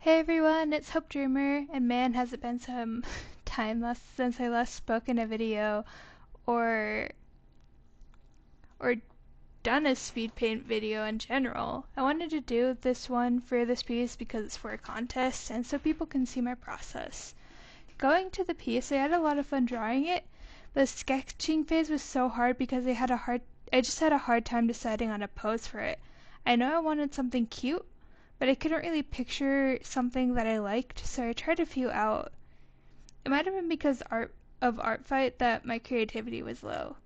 Hey everyone, it's Hope Dreamer, and man has it been some since I last spoke in a video or or done a speed paint video in general. I wanted to do this one for this piece because it's for a contest and so people can see my process. Going to the piece, I had a lot of fun drawing it. The sketching phase was so hard because I just had a hard time deciding on a pose for it. I know I wanted something cute, but I couldn't really picture something that I liked, so I tried a few out. It might have been because of Art Fight that my creativity was low.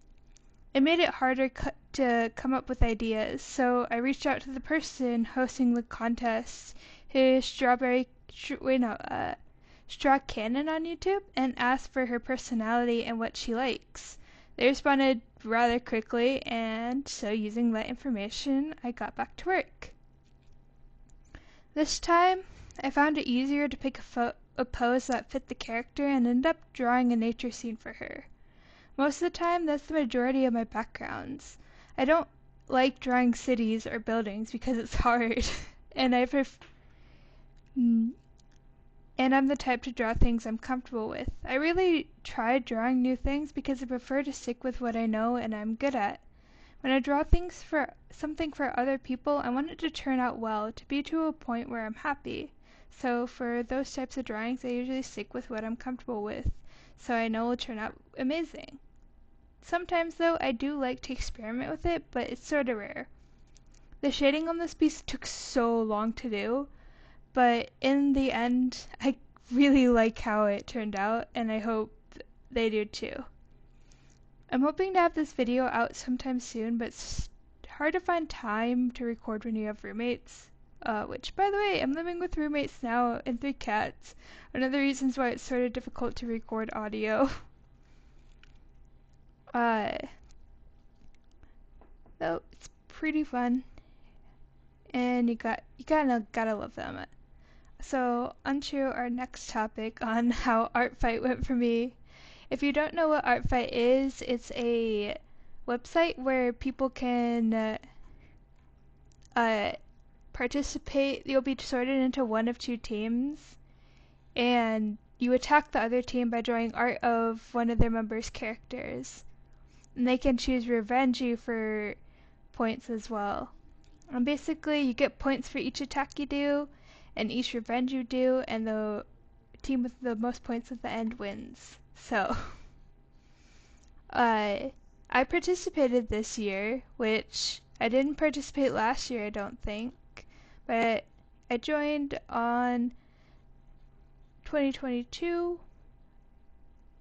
It made it harder to come up with ideas, so I reached out to the person hosting the contest, who's Straw Cannon on YouTube, and asked for her personality and what she likes. They responded rather quickly, and so using that information, I got back to work. This time, I found it easier to pick a pose that fit the character and ended up drawing a nature scene for her. Most of the time, that's the majority of my backgrounds. I don't like drawing cities or buildings because it's hard, and I'm the type to draw things I'm comfortable with. I really tried drawing new things because I prefer to stick with what I know and I'm good at. When I draw something for other people, I want it to turn out well, to be to a point where I'm happy. So for those types of drawings, I usually stick with what I'm comfortable with, so I know it will turn out amazing. Sometimes though, I do like to experiment with it, but it's sort of rare. The shading on this piece took so long to do, but in the end, I really like how it turned out, and I hope they do too. I'm hoping to have this video out sometime soon, but it's hard to find time to record when you have roommates. Which, by the way, I'm living with roommates now and 3 cats. One of the reasons why it's sort of difficult to record audio. Though it's pretty fun, and you gotta love them. So, onto our next topic on how Art Fight went for me. If you don't know what Art Fight is, it's a website where people can participate. You'll be sorted into one of 2 teams, and you attack the other team by drawing art of one of their members' characters. And they can choose revenge you for points as well. And basically, you get points for each attack you do, and each revenge you do, and the team with the most points at the end wins. So, I participated this year, which I didn't participate last year, I don't think, but I joined on 2022,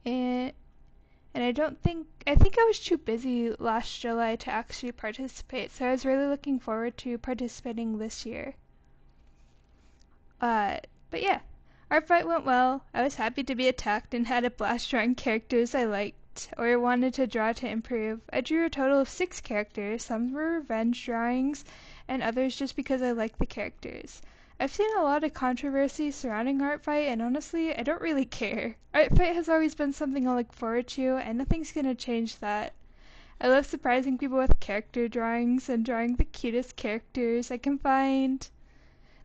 and I think I was too busy last July to actually participate, so I was really looking forward to participating this year. But yeah. Our fight went well. I was happy to be attacked and had a blast drawing characters I liked or wanted to draw to improve. I drew a total of 6 characters. Some were revenge drawings and others just because I liked the characters. I've seen a lot of controversy surrounding Art Fight, and honestly, I don't really care. Art Fight has always been something I look forward to, and nothing's gonna change that. I love surprising people with character drawings and drawing the cutest characters I can find.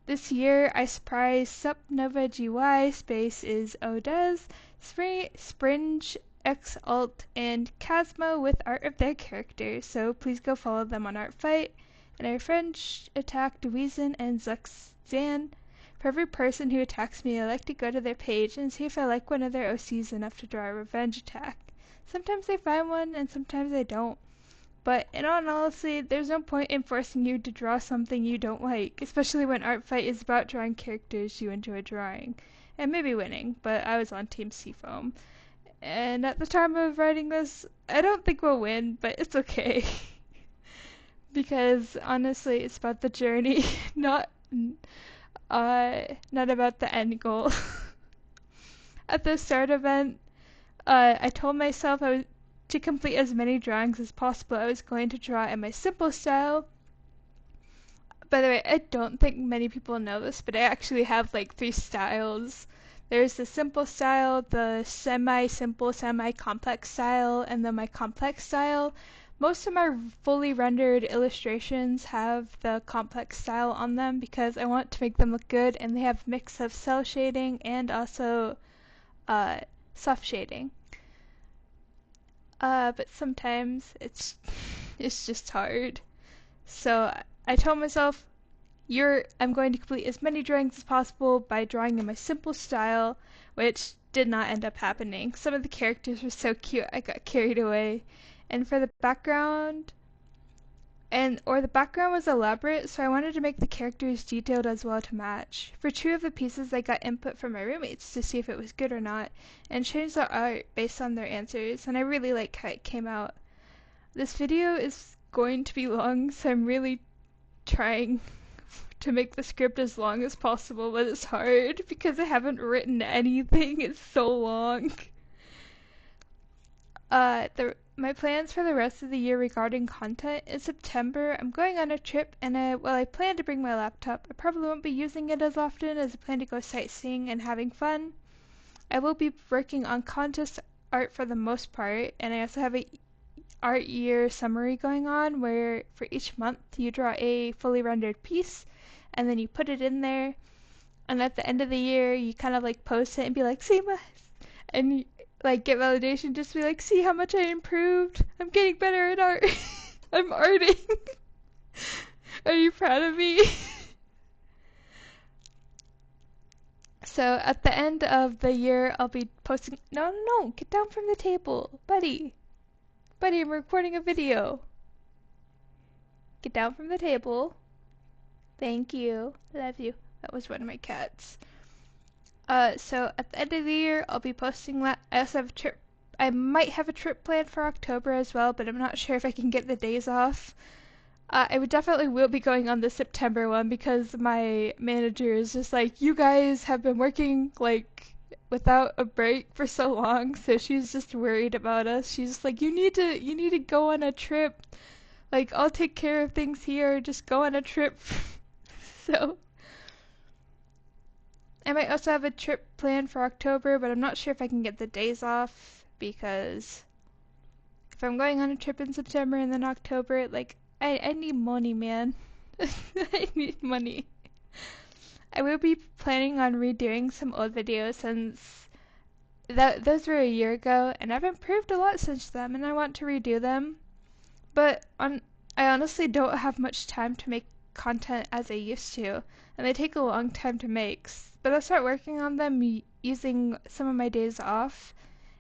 This year, I surprised Supnova GY, Space is Odez, Springe, X Alt, and Casmo with art of their characters, so please go follow them on Art Fight. And our friends attacked Weezin and Zuxzan. For every person who attacks me, I like to go to their page and see if I like one of their OCs enough to draw a revenge attack. Sometimes I find one, and sometimes I don't. But in all honesty, there's no point in forcing you to draw something you don't like, especially when Art Fight is about drawing characters you enjoy drawing. And maybe winning, but I was on Team Seafoam. And at the time of writing this, I don't think we'll win, but it's okay. Because honestly, it's about the journey, not about the end goal. At the start event, I told myself to complete as many drawings as possible. I was going to draw in my simple style. By the way, I don't think many people know this, but I actually have like 3 styles. There's the simple style, the semi-simple, semi-complex style, and then my complex style. Most of my fully rendered illustrations have the complex style on them because I want to make them look good, and they have a mix of cell shading and also uh, soft shading. But sometimes it's just hard. So I told myself, I'm going to complete as many drawings as possible by drawing in my simple style, which did not end up happening. Some of the characters were so cute, I got carried away. And for the background, the background was elaborate, so I wanted to make the characters detailed as well to match. For two of the pieces, I got input from my roommates to see if it was good or not, and changed the art based on their answers, and I really like how it came out. This video is going to be long, so I'm really trying to make the script as long as possible, but it's hard because I haven't written anything. It's so long. My plans for the rest of the year regarding content: in September, I'm going on a trip, and I plan to bring my laptop. I probably won't be using it as often as I plan to go sightseeing and having fun. I will be working on contest art for the most part, and I also have a art year summary going on where for each month you draw a fully rendered piece and then you put it in there, and at the end of the year you kind of like post it and be like, see my, and you, like get validation, just be like, see how much I improved, I'm getting better at art. I'm arting. Are you proud of me? So at the end of the year I'll be posting, no, get down from the table, buddy, I'm recording a video. Get down from the table. Thank you. Love you. That was one of my cats. So at the end of the year, I'll be posting that. I also have a trip. I might have a trip planned for October as well, but I'm not sure if I can get the days off. I would definitely will be going on the September one because my manager is just like, you guys have been working like without a break for so long, so she's just worried about us. She's just like, you need to go on a trip. Like, I'll take care of things here, just go on a trip. So I might also have a trip planned for October, but I'm not sure if I can get the days off because if I'm going on a trip in September and then October, like, I need money, man. I need money. I will be planning on redoing some old videos since those were a year ago, and I've improved a lot since then, and I want to redo them. But I honestly don't have much time to make content as I used to, and they take a long time to make. But I'll start working on them using some of my days off.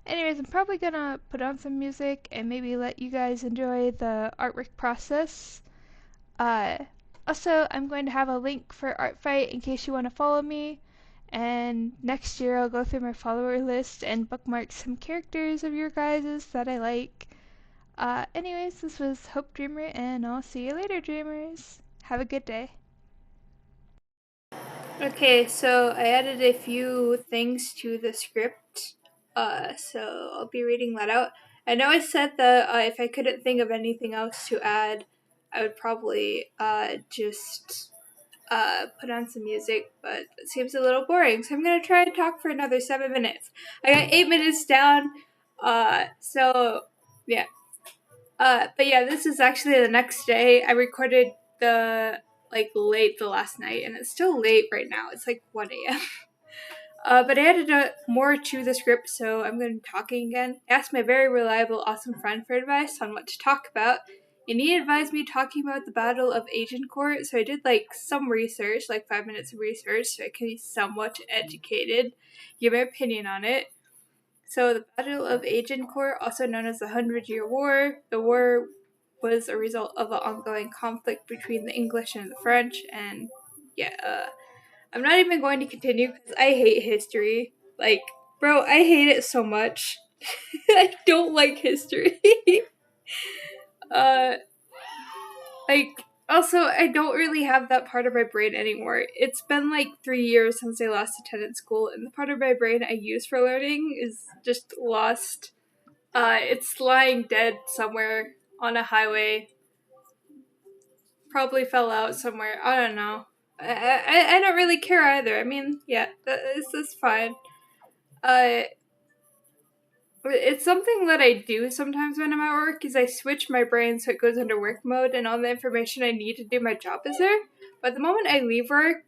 Anyways, I'm probably gonna put on some music and maybe let you guys enjoy the artwork process. Uh, Also, I'm going to have a link for Art Fight in case you want to follow me. And next year, I'll go through my follower list and bookmark some characters of your guys's that I like. Anyways, this was Hope Dreamer, and I'll see you later, dreamers. Have a good day. Okay, so I added a few things to the script, so I'll be reading that out. I know I said that if I couldn't think of anything else to add, I would probably just put on some music, but it seems a little boring, so I'm gonna try and talk for another 7 minutes. I got 8 minutes down, so yeah. But yeah, this is actually the next day. I recorded the late the last night, and it's still late right now. It's like 1 a.m. But I added more to the script, so I'm going to be talking again. I asked my very reliable, awesome friend for advice on what to talk about, and he advised me talking about the Battle of Agincourt. So I did some research, 5 minutes of research, so I can be somewhat educated, give my opinion on it. So the Battle of Agincourt, also known as the 100-Year War, the war was a result of an ongoing conflict between the English and the French, and yeah, I'm not even going to continue because I hate history. Bro, I hate it so much. I don't like history. uh, Also, I don't really have that part of my brain anymore. It's been 3 years since I last attended school, and the part of my brain I use for learning is just lost. It's lying dead somewhere on a highway. Probably fell out somewhere. I don't know. I don't really care either. I mean, yeah, this is fine. It's something that I do sometimes when I'm at work is I switch my brain so it goes into work mode and all the information I need to do my job is there. But the moment I leave work,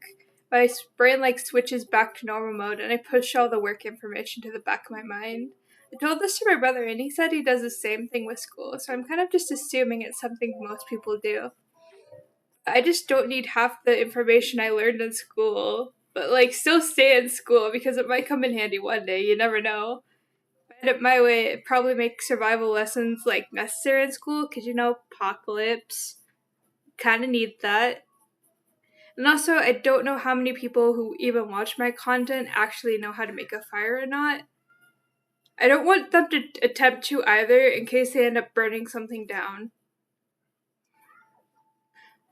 my brain like switches back to normal mode and I push all the work information to the back of my mind. I told this to my brother and he said he does the same thing with school, so I'm kind of just assuming it's something most people do. I just don't need half the information I learned in school, but like still stay in school because it might come in handy one day, you never know. Had it my way, it probably makes survival lessons like necessary in school because apocalypse kind of need that. And also, I don't know how many people who even watch my content actually know how to make a fire or not. I don't want them to attempt to either in case they end up burning something down.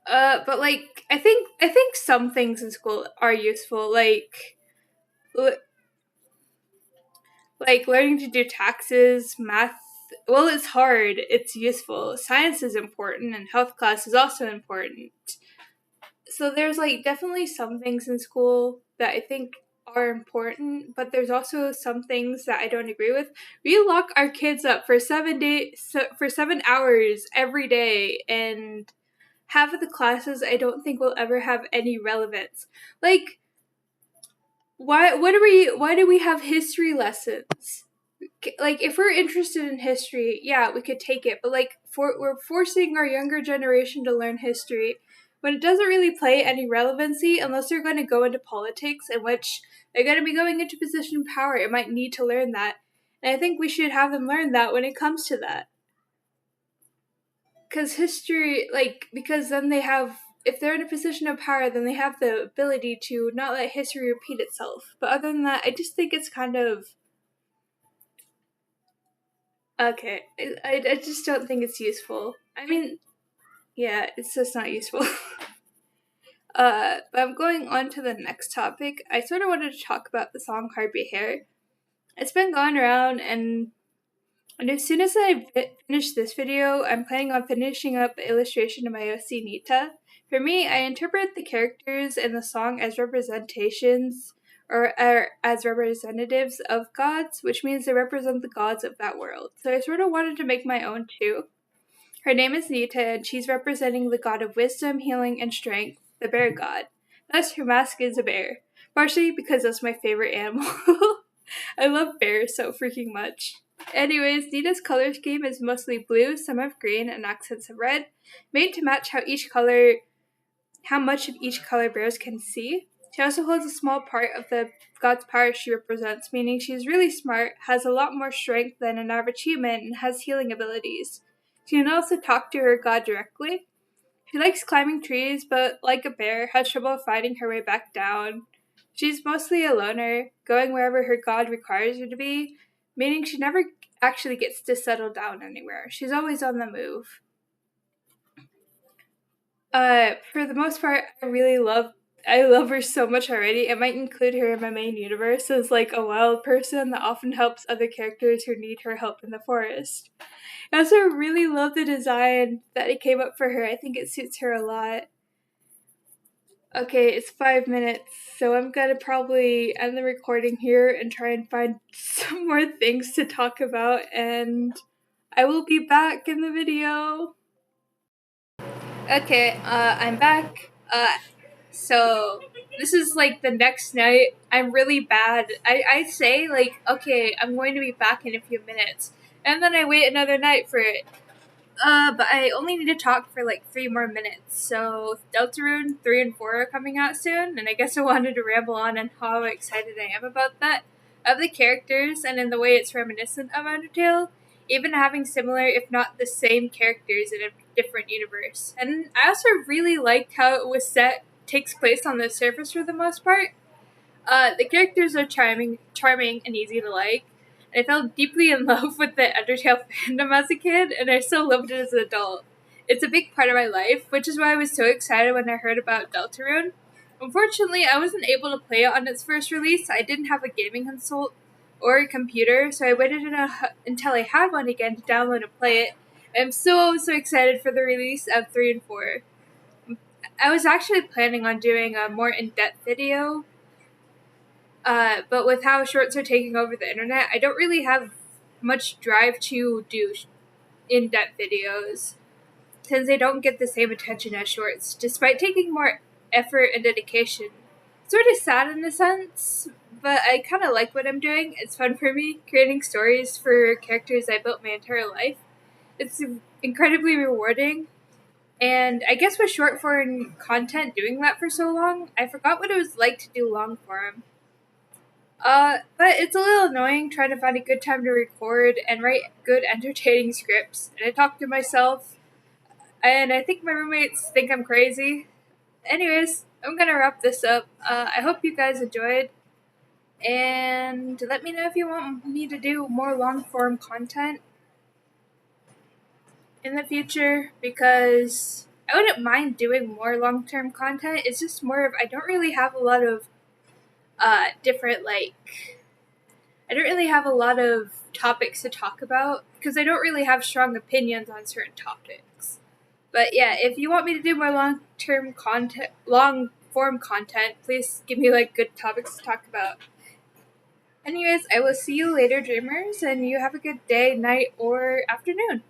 But like I think some things in school are useful, like learning to do taxes, math. Well, it's hard. It's useful. Science is important, and health class is also important. So there's like definitely some things in school that I think are important, but there's also some things that I don't agree with. We lock our kids up for 7 days, for 7 hours every day, and half of the classes I don't think will ever have any relevance. Like, why do we have history lessons? Like, if we're interested in history, yeah, we could take it, but like we're forcing our younger generation to learn history when it doesn't really play any relevancy unless they're going to go into politics, in which they're going to be going into position of power. It might need to learn that, and I think we should have them learn that when it comes to that. Because history, like, because then they have, if they're in a position of power, then they have the ability to not let history repeat itself. But other than that, I just think it's kind of okay. I just don't think it's useful. I mean, yeah, it's just not useful. But I'm going on to the next topic. I sort of wanted to talk about the song Heartbeat Hair. It's been going around, and as soon as I finish this video, I'm planning on finishing up the illustration of my OC Nita. For me, I interpret the characters in the song as representations or as representatives of gods, which means they represent the gods of that world. So I sort of wanted to make my own too. Her name is Nita, and she's representing the god of wisdom, healing, and strength, the bear god. Thus, her mask is a bear, partially because that's my favorite animal. I love bears so freaking much. Anyways, Nita's color scheme is mostly blue, some of green, and accents of red, made to match how much of each color bears can see. She also holds a small part of the god's power she represents, meaning she's really smart, has a lot more strength than an average human, and has healing abilities. She can also talk to her god directly. She likes climbing trees, but like a bear, has trouble finding her way back down. She's mostly a loner, going wherever her god requires her to be, meaning she never actually gets to settle down anywhere. She's always on the move. For the most part, I love her so much already. I might include her in my main universe as like a wild person that often helps other characters who need her help in the forest. I also really love the design that it came up for her. I think it suits her a lot. Okay, it's 5 minutes, so I'm gonna probably end the recording here and try and find some more things to talk about, and I will be back in the video. Okay, I'm back. So this is like the next night. I'm really bad. I say like, okay, I'm going to be back in a few minutes, and then I wait another night for it. But I only need to talk for like 3 more minutes. So Deltarune 3 and 4 are coming out soon, and I guess I wanted to ramble on how excited I am about that. Of the characters and in the way it's reminiscent of Undertale, even having similar, if not the same characters in a different universe. And I also really liked how it was takes place on the surface for the most part. The characters are charming and easy to like. I fell deeply in love with the Undertale fandom as a kid, and I still loved it as an adult. It's a big part of my life, which is why I was so excited when I heard about Deltarune. Unfortunately, I wasn't able to play it on its first release. I didn't have a gaming console or a computer, so I waited until I had one again to download and play it. I'm so excited for the release of 3 and 4. I was actually planning on doing a more in-depth video, but with how shorts are taking over the internet, I don't really have much drive to do in-depth videos, since they don't get the same attention as shorts, despite taking more effort and dedication. Sort of sad in a sense, but I kind of like what I'm doing. It's fun for me, creating stories for characters I built my entire life. It's incredibly rewarding, and I guess with short form content doing that for so long, I forgot what it was like to do long form. But it's a little annoying trying to find a good time to record and write good, entertaining scripts. And I talk to myself, and I think my roommates think I'm crazy. Anyways, I'm gonna wrap this up. I hope you guys enjoyed, and let me know if you want me to do more long form content in the future, because I wouldn't mind doing more long term content. It's just more of I don't really have a lot of different I don't really have a lot of topics to talk about because I don't really have strong opinions on certain topics. But yeah, if you want me to do more long form content, please give me good topics to talk about. Anyways, I will see you later, dreamers, and you have a good day, night, or afternoon.